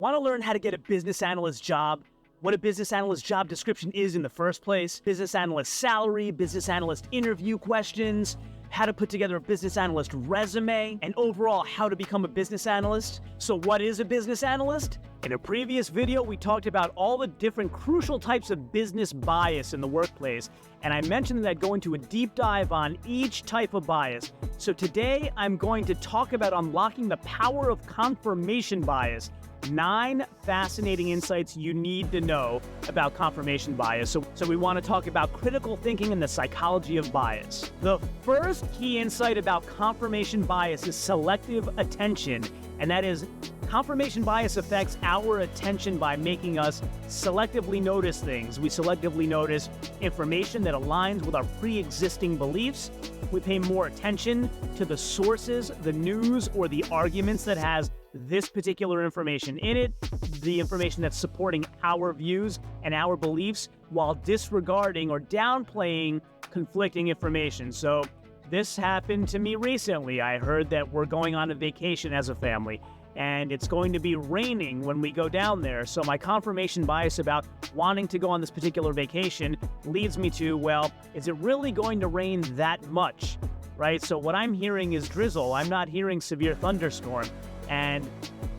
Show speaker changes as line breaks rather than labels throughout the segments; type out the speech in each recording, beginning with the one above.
Want to learn how to get a business analyst job? What a business analyst job description is in the first place? Business analyst salary, business analyst interview questions, how to put together a business analyst resume, and overall how to become a business analyst. So what is a business analyst? In a previous video, we talked about all the different crucial types of business bias in the workplace, and I mentioned that I'd go into a deep dive on each type of bias. So today, I'm going to talk about unlocking the power of confirmation bias. 9 fascinating insights you need to know about confirmation bias. So we want to talk about critical thinking and the psychology of bias. The first key insight about confirmation bias is selective attention, and that is confirmation bias affects our attention by making us selectively notice things. We selectively notice information that aligns with our pre-existing beliefs. We pay more attention to the sources, the news, or the arguments that has this particular information in it, the information that's supporting our views and our beliefs, while disregarding or downplaying conflicting information. So this happened to me recently. I heard that we're going on a vacation as a family, and it's going to be raining when we go down there. So my confirmation bias about wanting to go on this particular vacation leads me to, well, is it really going to rain that much, right? So what I'm hearing is drizzle. I'm not hearing severe thunderstorm. And,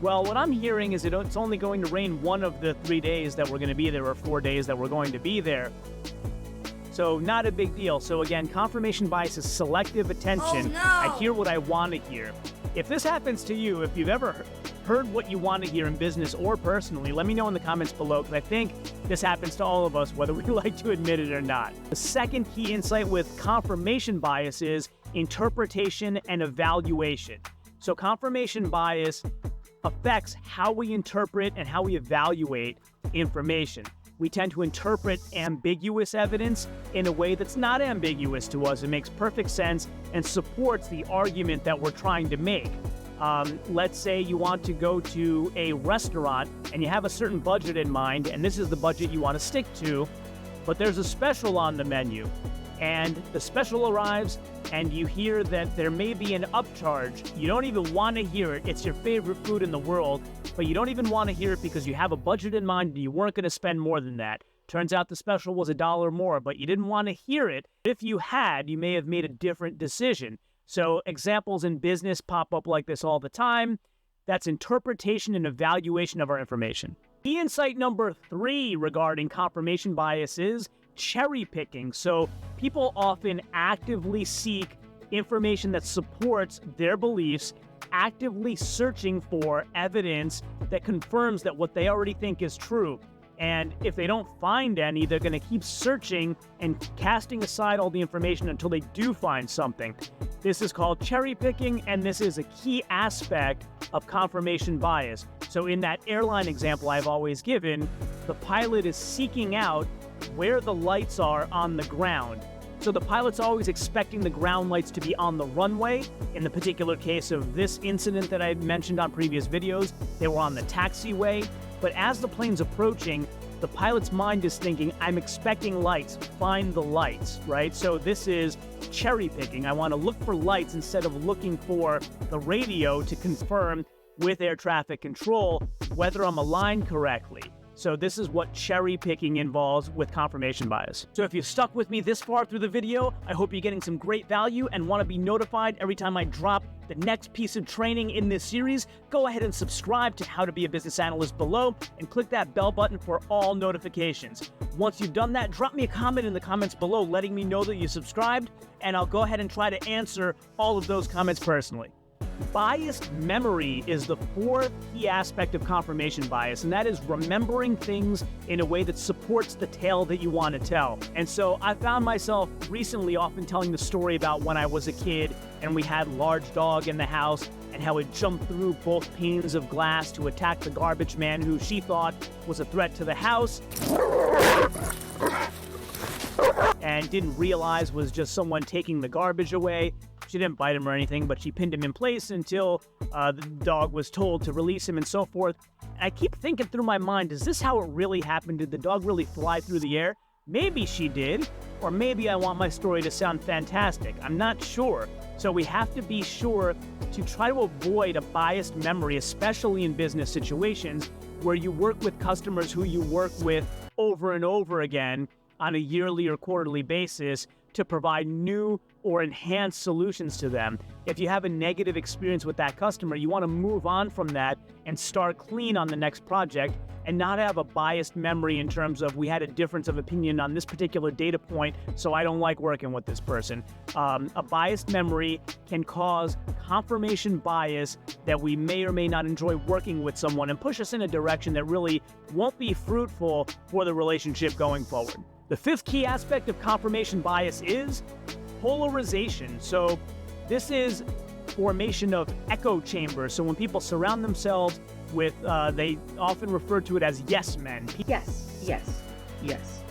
well, what I'm hearing is it's only going to rain one of the 3 days that we're going to be there, or 4 days that we're going to be there. So not a big deal. So again, confirmation bias is selective attention.
Oh, no.
I hear what I want to hear. If this happens to you, if you've ever heard what you want to hear in business or personally, let me know in the comments below, because I think this happens to all of us, whether we like to admit it or not. The second key insight with confirmation bias is interpretation and evaluation. So confirmation bias affects how we interpret and how we evaluate information. We tend to interpret ambiguous evidence in a way that's not ambiguous to us. It makes perfect sense and supports the argument that we're trying to make. Let's say you want to go to a restaurant and you have a certain budget in mind, and this is the budget you want to stick to, but there's a special on the menu. And the special arrives, and you hear that there may be an upcharge. You don't even want to hear it. It's your favorite food in the world, but you don't even want to hear it because you have a budget in mind and you weren't going to spend more than that. Turns out the special was $1 more, but you didn't want to hear it. If you had, you may have made a different decision. So examples in business pop up like this all the time. That's interpretation and evaluation of our information. Key insight number 3 regarding confirmation bias is cherry picking. So people often actively seek information that supports their beliefs, actively searching for evidence that confirms that what they already think is true. And if they don't find any, they're going to keep searching and casting aside all the information until they do find something. This is called cherry picking, and this is a key aspect of confirmation bias. So in that airline example I've always given, the pilot is seeking out where the lights are on the ground. So the pilot's always expecting the ground lights to be on the runway. In the particular case of this incident that I mentioned on previous videos, they were on the taxiway. But as the plane's approaching, the pilot's mind is thinking, I'm expecting lights, find the lights, right? So this is cherry picking. I want to look for lights instead of looking for the radio to confirm with air traffic control whether I'm aligned correctly. So this is what cherry picking involves with confirmation bias. So if you've stuck with me this far through the video, I hope you're getting some great value and want to be notified every time I drop the next piece of training in this series. Go ahead and subscribe to How to Be a Business Analyst below and click that bell button for all notifications. Once you've done that, drop me a comment in the comments below letting me know that you subscribed, and I'll go ahead and try to answer all of those comments personally. Biased memory is the 4th key aspect of confirmation bias, and that is remembering things in a way that supports the tale that you want to tell. And so I found myself recently often telling the story about when I was a kid and we had a large dog in the house and how it jumped through both panes of glass to attack the garbage man who she thought was a threat to the house and didn't realize was just someone taking the garbage away. She didn't bite him or anything, but she pinned him in place until the dog was told to release him and so forth. And I keep thinking through my mind, is this how it really happened? Did the dog really fly through the air? Maybe she did, or maybe I want my story to sound fantastic. I'm not sure. So we have to be sure to try to avoid a biased memory, especially in business situations, where you work with customers who you work with over and over again on a yearly or quarterly basis to provide new or enhanced solutions to them. If you have a negative experience with that customer, you want to move on from that and start clean on the next project and not have a biased memory in terms of we had a difference of opinion on this particular data point, so I don't like working with this person. A biased memory can cause confirmation bias that we may or may not enjoy working with someone and push us in a direction that really won't be fruitful for the relationship going forward. The fifth key aspect of confirmation bias is polarization. So this is formation of echo chambers. So when people surround themselves with, they often refer to it as yes men.
Yes, yes, yes,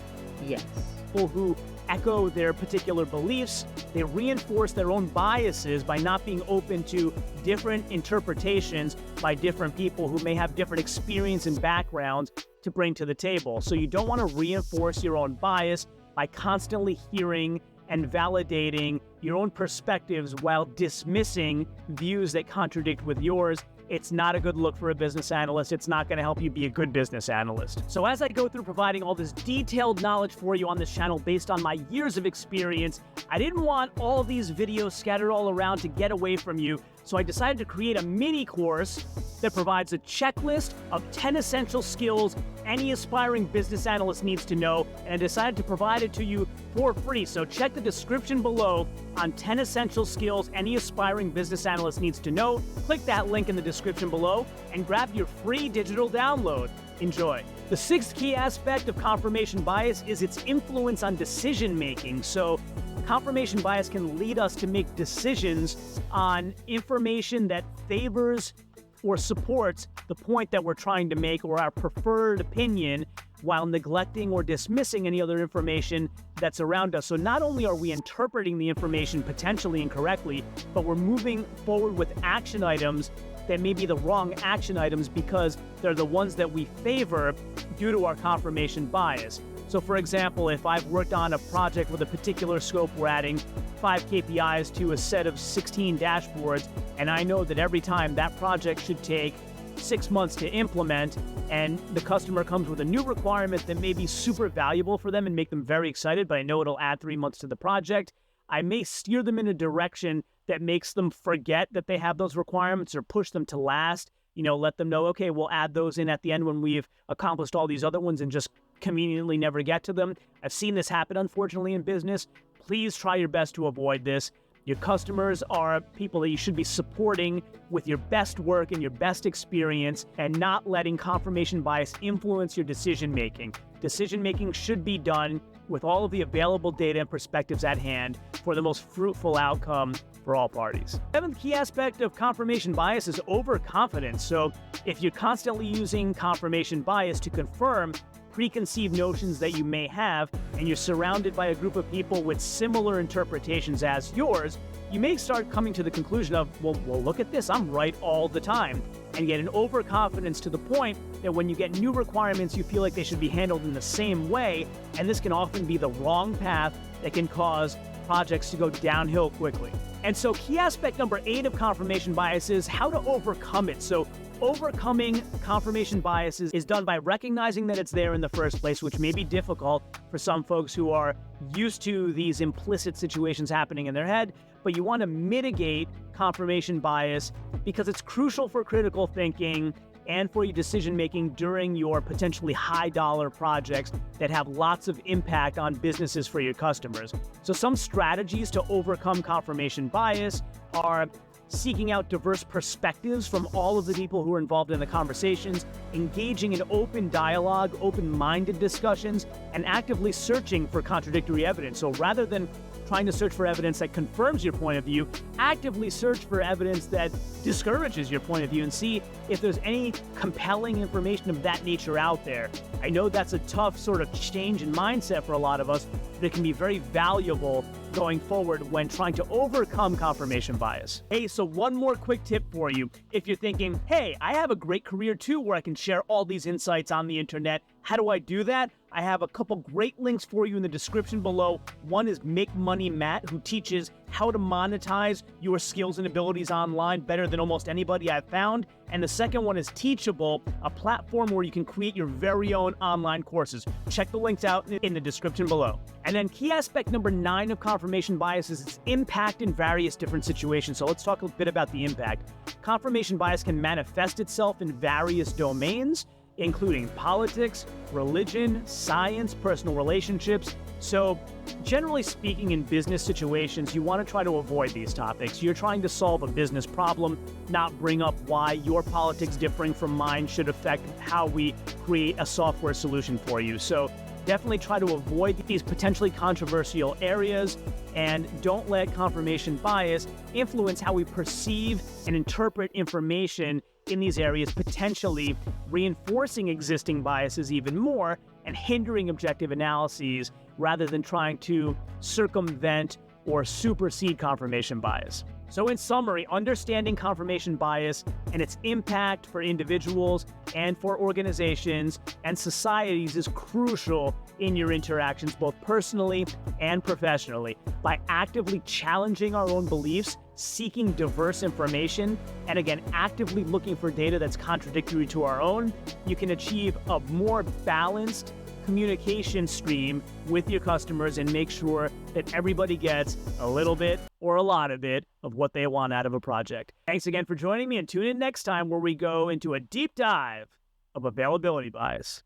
yes.
People who echo their particular beliefs, they reinforce their own biases by not being open to different interpretations by different people who may have different experience and backgrounds to bring to the table. So you don't want to reinforce your own bias by constantly hearing and validating your own perspectives while dismissing views that contradict with yours. It's not a good look for a business analyst. It's not going to help you be a good business analyst. So as I go through providing all this detailed knowledge for you on this channel based on my years of experience, I didn't want all these videos scattered all around to get away from you. So I decided to create a mini course that provides a checklist of 10 essential skills any aspiring business analyst needs to know, and I decided to provide it to you for free. So check the description below on 10 essential skills any aspiring business analyst needs to know. Click that link in the description below and grab your free digital download. Enjoy. The sixth key aspect of confirmation bias is its influence on decision making. So confirmation bias can lead us to make decisions on information that favors or supports the point that we're trying to make or our preferred opinion, while neglecting or dismissing any other information that's around us. So not only are we interpreting the information potentially incorrectly, but we're moving forward with action items that may be the wrong action items because they're the ones that we favor due to our confirmation bias. So for example, if I've worked on a project with a particular scope, we're adding 5 KPIs to a set of 16 dashboards, and I know that every time that project should take 6 months to implement, and the customer comes with a new requirement that may be super valuable for them and make them very excited, but I know it'll add 3 months to the project, I may steer them in a direction that makes them forget that they have those requirements or push them to last. Let them know, okay, we'll add those in at the end when we've accomplished all these other ones and just conveniently never get to them. I've seen this happen, unfortunately, in business. Please try your best to avoid this. Your customers are people that you should be supporting with your best work and your best experience and not letting confirmation bias influence your decision-making. Decision-making should be done with all of the available data and perspectives at hand for the most fruitful outcome for all parties. Seventh key aspect of confirmation bias is overconfidence. So if you're constantly using confirmation bias to confirm preconceived notions that you may have, and you're surrounded by a group of people with similar interpretations as yours, you may start coming to the conclusion of, well, look at this, I'm right all the time, and get an overconfidence to the point that when you get new requirements, you feel like they should be handled in the same way, and this can often be the wrong path that can cause projects to go downhill quickly. And so key aspect number 8 of confirmation bias is how to overcome it. So overcoming confirmation biases is done by recognizing that it's there in the first place, which may be difficult for some folks who are used to these implicit situations happening in their head, but you want to mitigate confirmation bias because it's crucial for critical thinking and for your decision-making during your potentially high-dollar projects that have lots of impact on businesses for your customers. So some strategies to overcome confirmation bias are seeking out diverse perspectives from all of the people who are involved in the conversations, engaging in open dialogue, open-minded discussions, and actively searching for contradictory evidence. So rather than trying to search for evidence that confirms your point of view, actively search for evidence that discourages your point of view and see if there's any compelling information of that nature out there. I know that's a tough sort of change in mindset for a lot of us, but it can be very valuable going forward when trying to overcome confirmation bias. Hey, so one more quick tip for you. If you're thinking, hey, I have a great career too where I can share all these insights on the internet, how do I do that? I have a couple great links for you in the description below. One is Make Money Matt, who teaches how to monetize your skills and abilities online better than almost anybody I've found. And the second one is Teachable, a platform where you can create your very own online courses. Check the links out in the description below. And then key aspect number 9 of confirmation bias is its impact in various different situations. So let's talk a bit about the impact. Confirmation bias can manifest itself in various domains, including politics, religion, science, personal relationships. So generally speaking, in business situations, you want to try to avoid these topics. You're trying to solve a business problem, not bring up why your politics differing from mine should affect how we create a software solution for you. So definitely try to avoid these potentially controversial areas, and don't let confirmation bias influence how we perceive and interpret information in these areas, potentially reinforcing existing biases even more and hindering objective analyses rather than trying to circumvent or supersede confirmation bias. So in summary, understanding confirmation bias and its impact for individuals and for organizations and societies is crucial in your interactions, both personally and professionally. By actively challenging our own beliefs, seeking diverse information, and again, actively looking for data that's contradictory to our own, you can achieve a more balanced communication stream with your customers and make sure that everybody gets a little bit or a lot of it of what they want out of a project. Thanks again for joining me, and tune in next time where we go into a deep dive of availability bias.